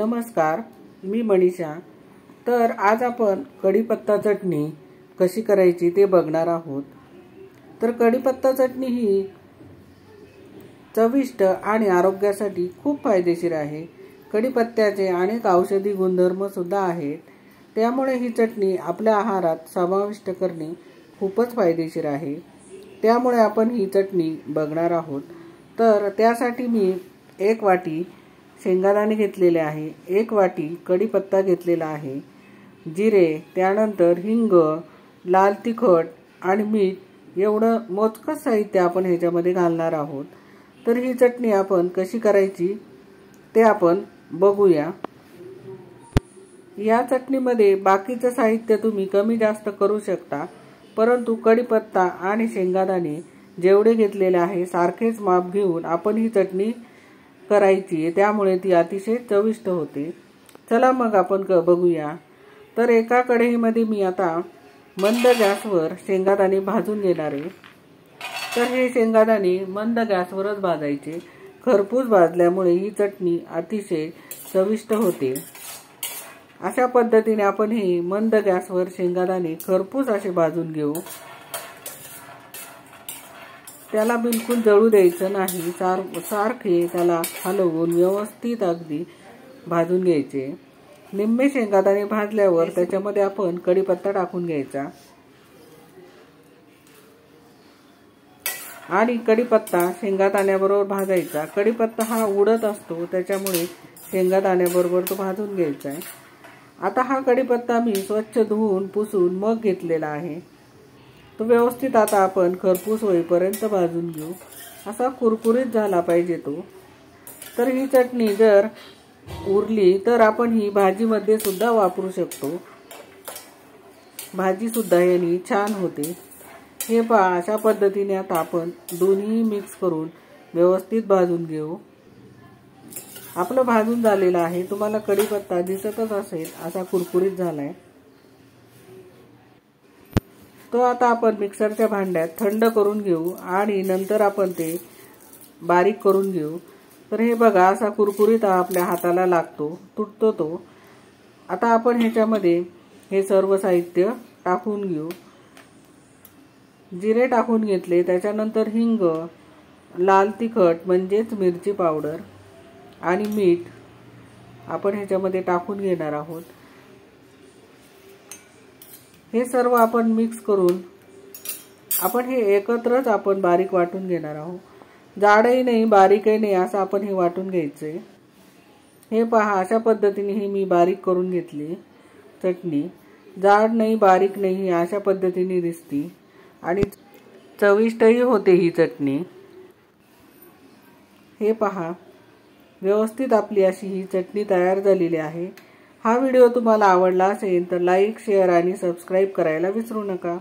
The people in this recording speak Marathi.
नमस्कार, मी मनीषा। तर आज आपण कढीपत्ता चटणी कशी करायची ते बघणार आहोत। तर कढीपत्ता चटणी ही चविष्ट आणि आरोग्यासाठी खूप फायदेशीर आहे। कढीपत्त्याचे अनेक औषधी गुणधर्म सुद्धा आहेत, त्यामुळे ही चटणी आपल्या आहारात समाविष्ट करणे खूपच फायदेशीर आहे। त्यामुळे आपण ही चटणी बघणार आहोत। तर त्यासाठी मी 1 वाटी शेंगदाणे घेतलेले आहे, 1 वाटी कढीपत्ता घेतलेला आहे, जिरे, त्यानंतर हिंग, लाल तिखट आणि मीठ एवढं मोजकं साहित्य आपण ह्याच्यामध्ये घालणार आहोत। तर ही चटणी आपण कशी करायची ते आपण बघूया। या चटणीमध्ये बाकीचं साहित्य तुम्ही कमी जास्त करू शकता, परंतु कढीपत्ता आणि शेंगदाणे जेवढे घेतलेले आहे सारखेच माप घेऊन आपण ही चटणी करायची, त्यामुळे ती अतिशय चविष्ट होते। चला मग आपण बघूया। तर एका कढईमध्ये मी आता मंद गॅसवर शेंगदाणे भाजून घेणार आहे। तर हे शेंगदाणे मंद गॅसवरच भाजायचे, खरपूस भाजल्यामुळे ही चटणी अतिशय चविष्ट होते। अशा पद्धतीने आपण हे मंद गॅसवर शेंगदाणे खरपूस असे भाजून घेऊ। त्याला बिलकुल जळू द्यायचं नाही, सारखे त्याला हलवून व्यवस्थित अगदी भाजून घ्यायचे। निम्मे शेंगदाणे भाजल्यावर त्याच्यामध्ये आपण कढीपत्ता टाकून घ्यायचा आणि कढीपत्ता शेंगदाण्याबरोबर भाजायचा। कढीपत्ता हा उडत असतो, त्याच्यामुळे शेंगदाण्याबरोबर तो भाजून घ्यायचा आहे। आता हा कढीपत्ता मी स्वच्छ धुवून पुसून मग घेतलेला आहे। तो व्यवस्थित आता आपण खरपूस होईपर्यंत भाजून घेऊ, असा कुरकुरीत झाला पाहिजे तो। तर ही चटणी जर उरली तर आपण ही भाजीमध्ये सुद्धा वापरू शकतो, भाजी सुद्धा यानी छान होते। हे पहा, अशा पद्धतीने आता आपण दोन्ही मिक्स करून व्यवस्थित भाजून घेऊ। आपलं भाजून झालेलं आहे, तुम्हाला कढीपत्ता दिसतच असेल असा कुरकुरीत झालाय। तो आता आपण मिक्सरच्या भांड्यात थंड करून घेऊ आणि नंतर आपण ते बारीक करून घेऊ। तर हे बघा, असा कुरकुरीत आपल्या हाताला लागतो, तुटतो तो। आता आपण ह्याच्यामध्ये हे सर्व साहित्य टाकून घेऊ। जिरे टाकून घेतले, त्याच्यानंतर हिंग, लाल तिखट म्हणजेच मिरची पावडर आणि मीठ आपण ह्याच्यामध्ये टाकून घेणार आहोत। हे सर्व आपण मिक्स करून आपण हे एकत्रच आपण बारीक वाटून घेणार आहोत। जाडही नाही बारीकही नाही असं आपण हे वाटून घ्यायचंय। हे पहा, अशा पद्धतीने ही मी बारीक करून घेतली चटणी। जाड नाही बारीक नाही अशा पद्धतीने दिसती आणि चविष्टही होते ही चटणी। हे पहा, व्यवस्थित आपली अशी ही चटणी तयार झालेली आहे। हा व्हिडिओ तुम्हाला आवडला असेल तर लाईक, शेअर आणि सबस्क्राईब करायला विसरू नका।